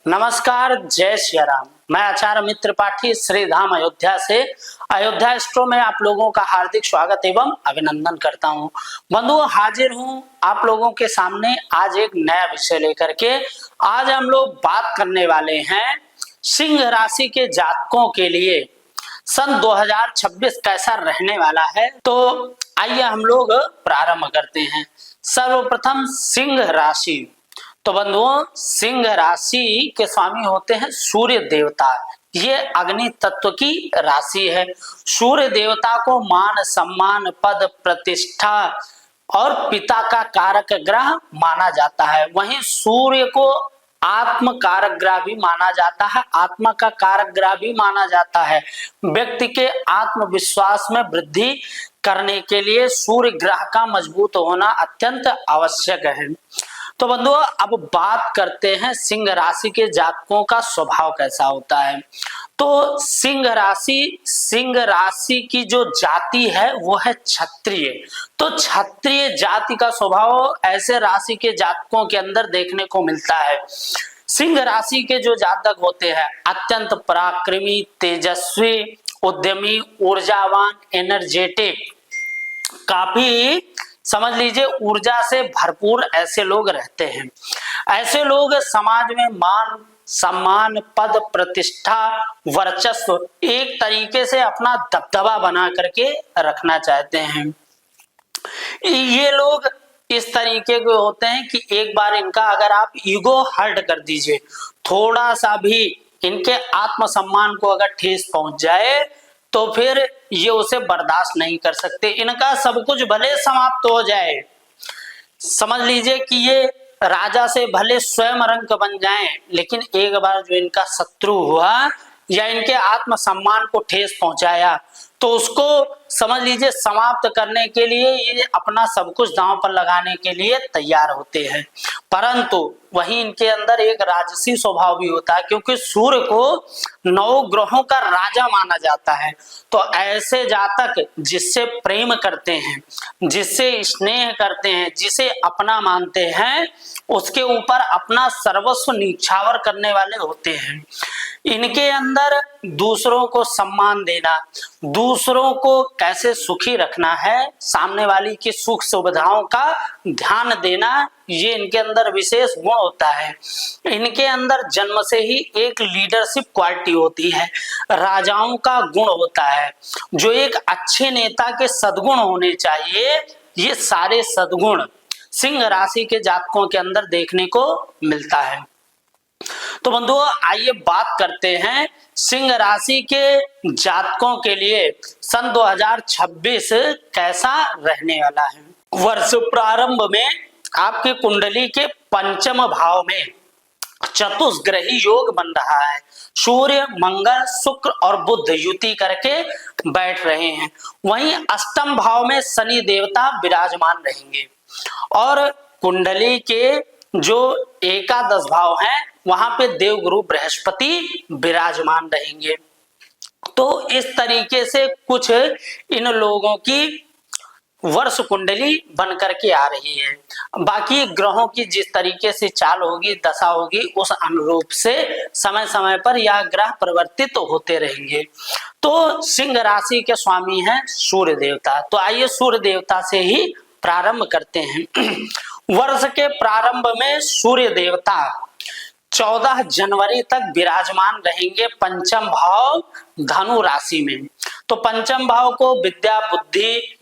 नमस्कार, जय श्री राम। मैं आचार्य मित्र त्रिपाठी श्री धाम अयोध्या से अयोध्या स्टोर में आप लोगों का हार्दिक स्वागत एवं अभिनंदन करता हूं। बंधुओं, हाजिर हूं आप लोगों के सामने आज एक नया विषय लेकर के। आज हम लोग बात करने वाले हैं सिंह राशि के जातकों के लिए सन 2026 कैसा रहने वाला है। तो आइए हम लोग प्रारंभ करते हैं। सर्वप्रथम सिंह राशि। तो बंधुओं, सिंह राशि के स्वामी होते हैं सूर्य देवता। ये अग्नि तत्व की राशि है। सूर्य देवता को मान सम्मान पद प्रतिष्ठा और पिता का कारक ग्रह माना जाता है। वहीं सूर्य को आत्म कारक ग्रह भी माना जाता है, आत्मा का कारक ग्रह भी माना जाता है। व्यक्ति के आत्मविश्वास में वृद्धि करने के लिए सूर्य ग्रह का मजबूत होना अत्यंत आवश्यक है। तो बंधुओं, अब बात करते हैं सिंह राशि के जातकों का स्वभाव कैसा होता है। तो सिंह राशि की जो जाति है वो है क्षत्रिय। तो क्षत्रिय जाति का स्वभाव ऐसे राशि के जातकों के अंदर देखने को मिलता है। सिंह राशि के जो जातक होते हैं अत्यंत पराक्रमी, तेजस्वी, उद्यमी, ऊर्जावान, एनर्जेटिक, काफी समझ लीजिए ऊर्जा से भरपूर ऐसे लोग रहते हैं। ऐसे लोग समाज में मान सम्मान पद प्रतिष्ठा वर्चस्व एक तरीके से अपना दबदबा बना करके रखना चाहते हैं। ये लोग इस तरीके के होते हैं कि एक बार इनका अगर आप ईगो हर्ट कर दीजिए, थोड़ा सा भी इनके आत्मसम्मान को अगर ठेस पहुंच जाए तो फिर ये उसे बर्दाश्त नहीं कर सकते। इनका सब कुछ भले समाप्त हो जाए, समझ लीजिए कि ये राजा से भले स्वयं रंक बन जाएं, लेकिन एक बार जो इनका शत्रु हुआ या इनके आत्मसम्मान को ठेस पहुंचाया तो उसको समझ लीजिए समाप्त करने के लिए ये अपना सब कुछ दांव पर लगाने के लिए तैयार होते हैं। परंतु वहीं इनके अंदर एक राजसी स्वभाव भी होता है, क्योंकि सूर्य को 9 ग्रहों का राजा माना जाता है। तो ऐसे जातक जिससे प्रेम करते हैं, जिससे स्नेह करते हैं, जिसे अपना मानते हैं, उसके ऊपर अपना सर्वस्व न्यौछावर करने वाले होते हैं। इनके अंदर दूसरों को सम्मान देना, दूसरों को कैसे सुखी रखना है, सामने वाली की सुख सुविधाओं का ध्यान देना, ये इनके अंदर विशेष गुण होता है। इनके अंदर जन्म से ही एक लीडरशिप क्वालिटी होती है, राजाओं का गुण होता है, जो एक अच्छे नेता के सद्गुण होने चाहिए। ये सारे सद्गुण सिंह राशि के जातकों के अंदर देखने को मिलता है। तो बंधुओं, आइए बात करते हैं सिंह राशि के जातकों के लिए सन 2026 कैसा रहने वाला है। वर्ष प्रारंभ में आपकी कुंडली के पंचम भाव में चतुष्ग्रही योग बन रहा है। सूर्य मंगल शुक्र और बुध युति करके बैठ रहे हैं। वहीं अष्टम भाव में शनि देवता विराजमान रहेंगे और कुंडली के जो एकादश भाव है वहां पे देवगुरु बृहस्पति विराजमान रहेंगे। तो इस तरीके से कुछ इन लोगों की वर्ष कुंडली बन करके आ रही है। बाकी ग्रहों की जिस तरीके से चाल होगी, दशा होगी, उस अनुरूप से समय समय पर यह ग्रह परिवर्तित होते रहेंगे। तो सिंह राशि के स्वामी हैं सूर्य देवता। तो आइए सूर्य देवता से ही प्रारंभ करते हैं। वर्ष के प्रारंभ में सूर्य देवता 14 जनवरी तक विराजमान रहेंगे पंचम भाव धनु राशि में। तो पंचम भाव को विद्या बुद्धि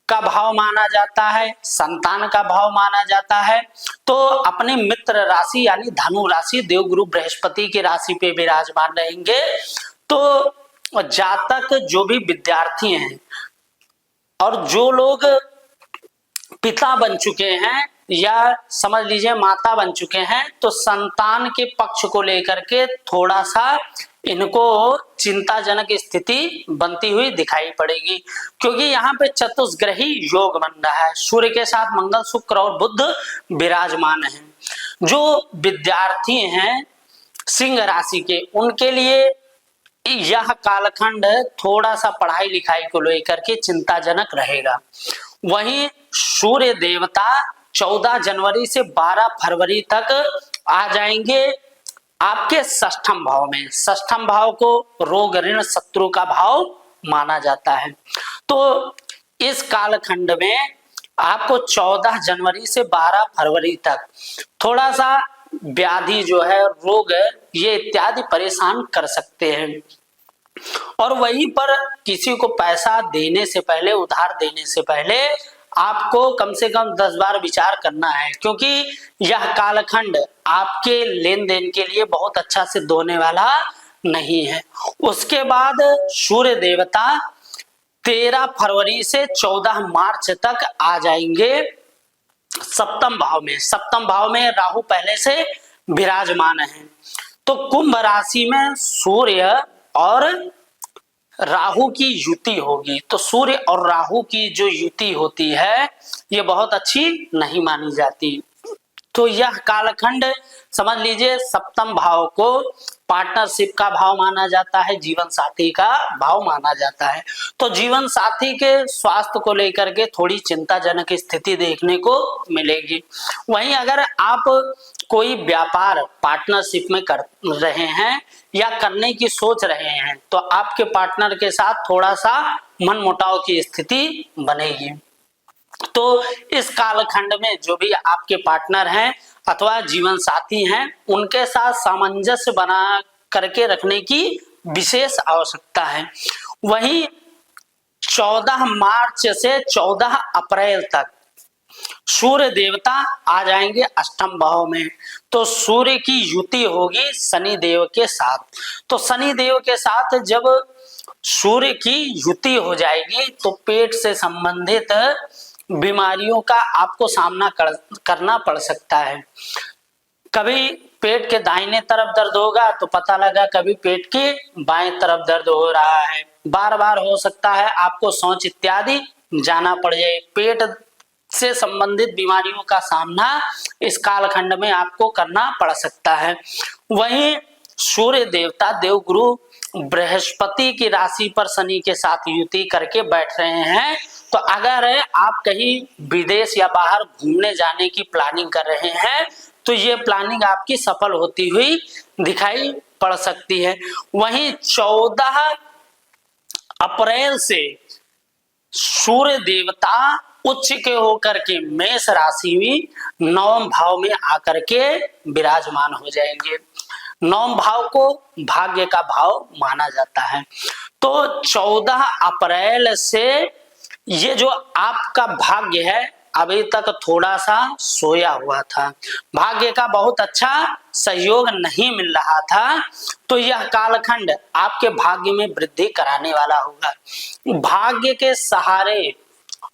का भाव माना जाता है, संतान का भाव माना जाता है। तो अपने मित्र राशि यानी धनु राशि देवगुरु बृहस्पति की राशि पे विराजमान रहेंगे। तो जातक जो भी विद्यार्थी हैं और जो लोग पिता बन चुके हैं या समझ लीजिए माता बन चुके हैं, तो संतान के पक्ष को लेकर के थोड़ा सा इनको चिंताजनक स्थिति बनती हुई दिखाई पड़ेगी, क्योंकि यहाँ पे चतुष्ग्रही योग बन रहा है। सूर्य के साथ मंगल शुक्र और बुध विराजमान हैं। जो विद्यार्थी हैं सिंह राशि के, उनके लिए यह कालखंड थोड़ा सा पढ़ाई लिखाई को लेकर के चिंताजनक रहेगा। वहीं सूर्य देवता 14 जनवरी से 12 फरवरी तक आ जाएंगे आपके षष्ठम भाव में। षष्ठम भाव को रोग ऋण शत्रु का भाव माना जाता है। तो इस कालखंड में आपको 14 जनवरी से 12 फरवरी तक थोड़ा सा व्याधि जो है, रोग है, ये इत्यादि परेशान कर सकते हैं। और वहीं पर किसी को पैसा देने से पहले, उधार देने से पहले आपको कम से कम 10 बार विचार करना है, क्योंकि यह कालखंड आपके लेन देन के लिए बहुत अच्छा सिद्ध होने वाला नहीं है। उसके बाद सूर्य देवता 13 फरवरी से 14 मार्च तक आ जाएंगे सप्तम भाव में। सप्तम भाव में राहु पहले से विराजमान है। तो कुंभ राशि में सूर्य और राहु की युति होगी। तो सूर्य और राहु की जो युति होती है ये बहुत अच्छी नहीं मानी जाती। तो यह कालखंड समझ लीजिए, सप्तम भाव को पार्टनरशिप का भाव माना जाता है, जीवन साथी का भाव माना जाता है। तो जीवन साथी के स्वास्थ्य को लेकर के थोड़ी चिंताजनक स्थिति देखने को मिलेगी। वहीं अगर आप कोई व्यापार पार्टनरशिप में कर रहे हैं या करने की सोच रहे हैं तो आपके पार्टनर के साथ थोड़ा सा मनमुटाव की स्थिति बनेगी। तो इस कालखंड में जो भी आपके पार्टनर हैं अथवा जीवन साथी हैं, उनके साथ सामंजस्य बना करके रखने की विशेष आवश्यकता है। वहीं 14 मार्च से 14 अप्रैल तक सूर्य देवता आ जाएंगे अष्टम भाव में। तो सूर्य की युति होगी शनि देव के साथ। तो शनि देव के साथ जब सूर्य की युति हो जाएगी तो पेट से संबंधित बीमारियों का आपको सामना करना पड़ सकता है। कभी पेट के दाहिने तरफ दर्द होगा तो पता लगा कभी पेट के बाएं तरफ दर्द हो रहा है। बार बार हो सकता है आपको शौच इत्यादि जाना पड़ जाए। पेट से संबंधित बीमारियों का सामना इस कालखंड में आपको करना पड़ सकता है। वहीं सूर्य देवता देवगुरु बृहस्पति की राशि पर शनि के साथ युति करके बैठ रहे हैं। तो अगर आप कहीं विदेश या बाहर घूमने जाने की प्लानिंग कर रहे हैं तो ये प्लानिंग आपकी सफल होती हुई दिखाई पड़ सकती है। वहीं 14 अप्रैल से सूर्य देवता उच्च के होकर के मेष राशि में 9वें भाव में आकर के विराजमान हो जाएंगे। 9वें भाव को भाग्य का भाव माना जाता है। तो 14 अप्रैल से ये जो आपका भाग्य है अभी तक थोड़ा सा सोया हुआ था, भाग्य का बहुत अच्छा सहयोग नहीं मिल रहा था, तो यह कालखंड आपके भाग्य में वृद्धि कराने वाला होगा। भाग्य के सहारे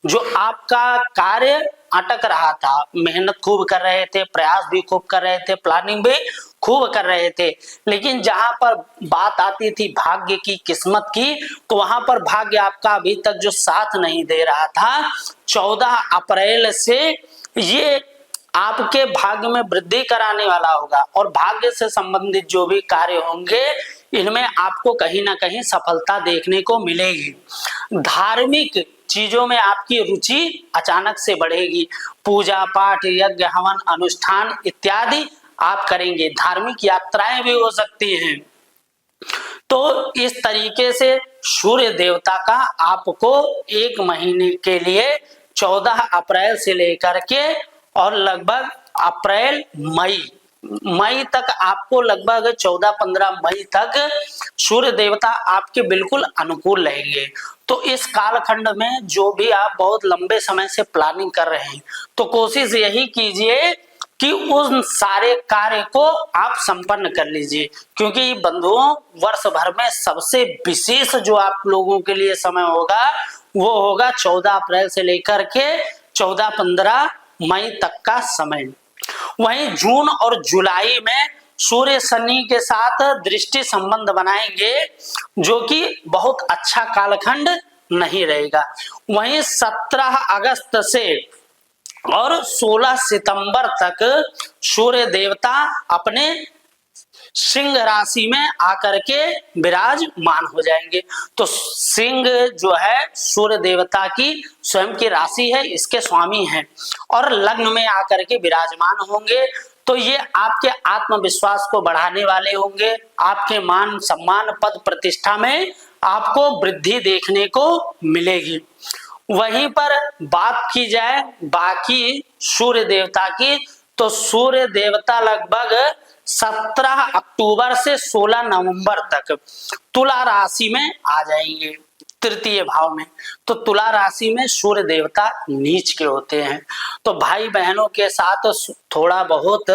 जो आपका कार्य अटक रहा था, मेहनत खूब कर रहे थे, प्रयास भी खूब कर रहे थे, प्लानिंग भी खूब कर रहे थे, लेकिन जहां पर बात आती थी भाग्य की, किस्मत की, तो वहां पर भाग्य आपका अभी तक जो साथ नहीं दे रहा था, 14 अप्रैल से ये आपके भाग्य में वृद्धि कराने वाला होगा। और भाग्य से संबंधित जो भी कार्य होंगे इनमें आपको कहीं ना कहीं सफलता देखने को मिलेगी। धार्मिक चीजों में आपकी रुचि अचानक से बढ़ेगी। पूजा पाठ, यज्ञ, हवन, अनुष्ठान इत्यादि आप करेंगे। धार्मिक यात्राएं भी हो सकती हैं। तो इस तरीके से सूर्य देवता का आपको 1 महीने के लिए 14 अप्रैल से लेकर के और लगभग अप्रैल मई तक आपको लगभग 14-15 मई तक सूर्य देवता आपके बिल्कुल अनुकूल रहेंगे। तो इस कालखंड में जो भी आप बहुत लंबे समय से प्लानिंग कर रहे हैं तो कोशिश यही कीजिए कि उन सारे कार्य को आप संपन्न कर लीजिए, क्योंकि बंधुओं वर्ष भर में सबसे विशेष जो आप लोगों के लिए समय होगा वो होगा 14 अप्रैल से लेकर के 14-15 मई तक का समय। वहीं जून और जुलाई में सूर्य शनि के साथ दृष्टि संबंध बनाएंगे जो कि बहुत अच्छा कालखंड नहीं रहेगा। वहीं 17 अगस्त से और 16 सितंबर तक सूर्य देवता अपने सिंह राशि में आकर के विराजमान हो जाएंगे। तो सिंह जो है सूर्य देवता की स्वयं की राशि है, इसके स्वामी हैं और लग्न में आकर के विराजमान होंगे। तो ये आपके आत्मविश्वास को बढ़ाने वाले होंगे। आपके मान सम्मान पद प्रतिष्ठा में आपको वृद्धि देखने को मिलेगी। वहीं पर बात की जाए बाकी सूर्य देवता की, तो सूर्य देवता लगभग 17 अक्टूबर से 16 नवंबर तक तुला राशि में आ जाएंगे, तृतीय भाव में। तो तुला राशि में सूर्य देवता नीच के होते हैं। तो भाई बहनों के साथ थोड़ा बहुत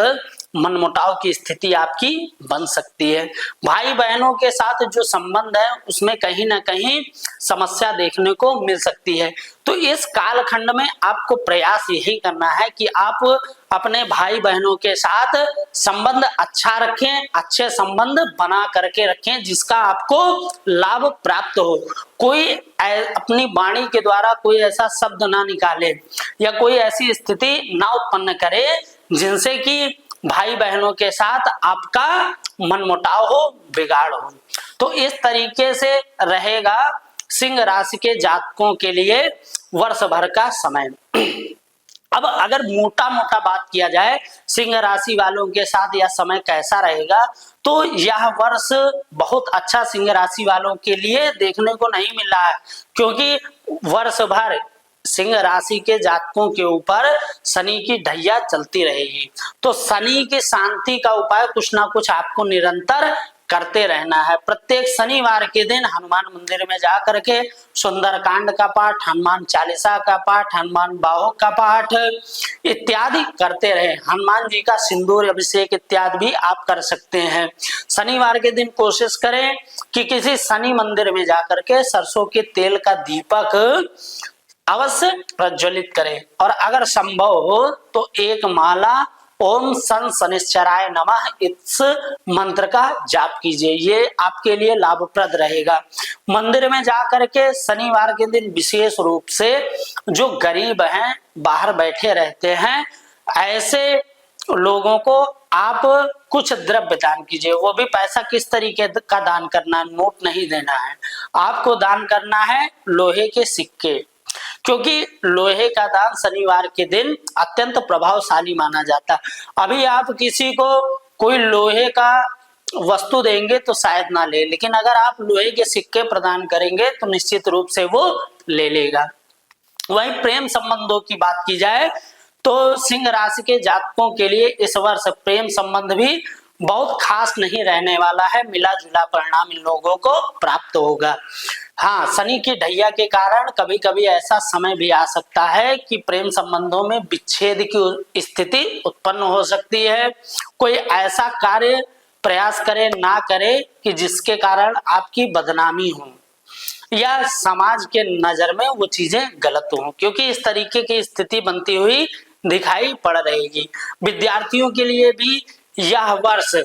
मनमुटाव की स्थिति आपकी बन सकती है। भाई बहनों के साथ जो संबंध है उसमें कहीं ना कहीं समस्या देखने को मिल सकती है। तो इस कालखंड में आपको प्रयास यही करना है कि आप अपने भाई बहनों के साथ संबंध अच्छा रखें, अच्छे संबंध बना करके रखें जिसका आपको लाभ प्राप्त हो। कोई अपनी वाणी के द्वारा कोई ऐसा शब्द ना निकाले या कोई ऐसी स्थिति ना उत्पन्न करे जिनसे कि भाई बहनों के साथ आपका मनमुटाव हो, बिगाड़ हो। तो इस तरीके से रहेगा सिंह राशि के जातकों के लिए वर्ष भर का समय। अब अगर मोटा मोटा बात किया जाए सिंह राशि वालों के साथ यह समय कैसा रहेगा, तो यह वर्ष बहुत अच्छा सिंह राशि वालों के लिए देखने को नहीं मिल रहा है, क्योंकि वर्ष भर सिंह राशि के जातकों के ऊपर शनि की ढैया चलती रहेगी। तो शनि की शांति का उपाय कुछ ना कुछ आपको निरंतर करते रहना है। प्रत्येक शनिवार के दिन हनुमान मंदिर में जा करके सुंदरकांड का पाठ, हनुमान चालीसा का पाठ, हनुमान बाहुक का पाठ इत्यादि करते रहे। हनुमान जी का सिंदूर अभिषेक इत्यादि भी आप कर सकते हैं। शनिवार के दिन कोशिश करें कि किसी शनि मंदिर में जाकर के सरसों के तेल का दीपक अवश्य प्रज्वलित करें, और अगर संभव हो तो एक माला ओम सन शनिश्चराय नमः इस मंत्र का जाप कीजिए, ये आपके लिए लाभप्रद रहेगा। मंदिर में जाकर के शनिवार के दिन विशेष रूप से जो गरीब हैं, बाहर बैठे रहते हैं, ऐसे लोगों को आप कुछ द्रव्य दान कीजिए। वो भी पैसा किस तरीके का दान करना है, नोट नहीं देना है, आपको दान करना है लोहे के सिक्के, क्योंकि लोहे का दान शनिवार के दिन अत्यंत प्रभावशाली माना जाता है। अभी आप किसी को कोई लोहे का वस्तु देंगे तो शायद ना ले, लेकिन अगर आप लोहे के सिक्के प्रदान करेंगे तो निश्चित रूप से वो ले लेगा। वहीं प्रेम संबंधों की बात की जाए तो सिंह राशि के जातकों के लिए इस वर्ष प्रेम संबंध भी बहुत खास नहीं रहने वाला है, मिला जुला परिणाम इन लोगों को प्राप्त होगा। हाँ, शनि की ढैया के कारण कभी कभी ऐसा समय भी आ सकता है कि प्रेम संबंधों में विच्छेद की स्थिति उत्पन्न हो सकती है। कोई ऐसा कार्य प्रयास करे ना करे कि जिसके कारण आपकी बदनामी हो या समाज के नजर में वो चीजें गलत हो, क्योंकि इस तरीके की स्थिति बनती हुई दिखाई पड़ रहेगी। विद्यार्थियों के लिए भी यह वर्ष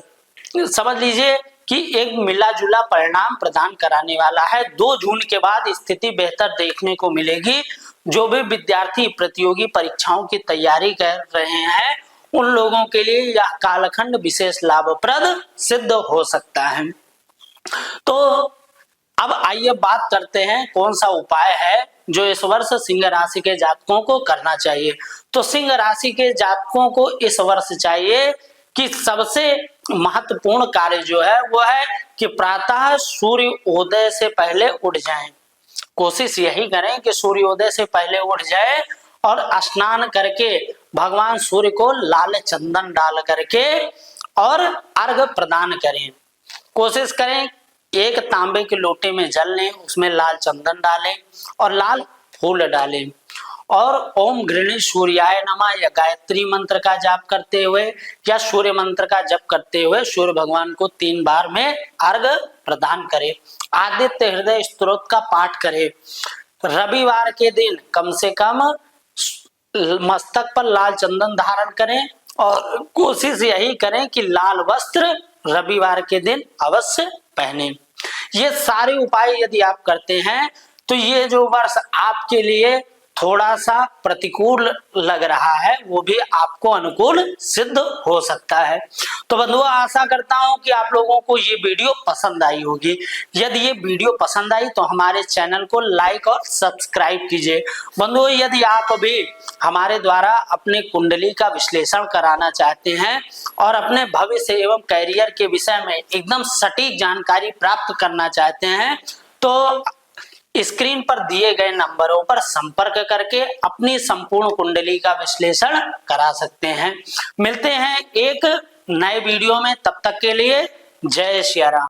समझ लीजिए कि एक मिला जुला परिणाम प्रदान कराने वाला है। 2 जून के बाद स्थिति बेहतर देखने को मिलेगी। जो भी विद्यार्थी प्रतियोगी परीक्षाओं की तैयारी कर रहे हैं उन लोगों के लिए यह कालखंड विशेष लाभप्रद सिद्ध हो सकता है। तो अब आइए बात करते हैं कौन सा उपाय है जो इस वर्ष सिंह राशि के जातकों को करना चाहिए। तो सिंह राशि के जातकों को इस वर्ष चाहिए कि सबसे महत्वपूर्ण कार्य जो है वो है कि प्रातः सूर्योदय से पहले उठ जाएं। कोशिश यही करें कि सूर्योदय से पहले उठ जाए और स्नान करके भगवान सूर्य को लाल चंदन डाल करके और अर्घ प्रदान करें। कोशिश करें एक तांबे के लोटे में जल लें, उसमें लाल चंदन डालें और लाल फूल डालें और ओम गृणी सूर्याय नमः या गायत्री मंत्र का जाप करते हुए या सूर्य मंत्र का जप करते हुए सूर्य भगवान को 3 बार में अर्घ प्रदान करें। आदित्य हृदय स्तोत्र का पाठ करें। रविवार के दिन कम से कम मस्तक पर लाल चंदन धारण करें और कोशिश यही करें कि लाल वस्त्र रविवार के दिन अवश्य पहने। ये सारे उपाय यदि आप करते हैं तो ये जो वर्ष आपके लिए थोड़ा सा प्रतिकूल लग रहा है वो भी आपको अनुकूल सिद्ध हो सकता है। तो बंधुओं, आशा करता हूं कि आप लोगों को ये वीडियो पसंद आई होगी। यदि ये वीडियो पसंद आई तो हमारे चैनल को लाइक और सब्सक्राइब कीजिए। बंधुओं, यदि आप भी हमारे द्वारा अपने कुंडली का विश्लेषण कराना चाहते हैं और अपने भविष्य एवं कैरियर के विषय में एकदम सटीक जानकारी प्राप्त करना चाहते हैं तो स्क्रीन पर दिए गए नंबरों पर संपर्क करके अपनी संपूर्ण कुंडली का विश्लेषण करा सकते हैं। मिलते हैं एक नए वीडियो में, तब तक के लिए जय श्री राम।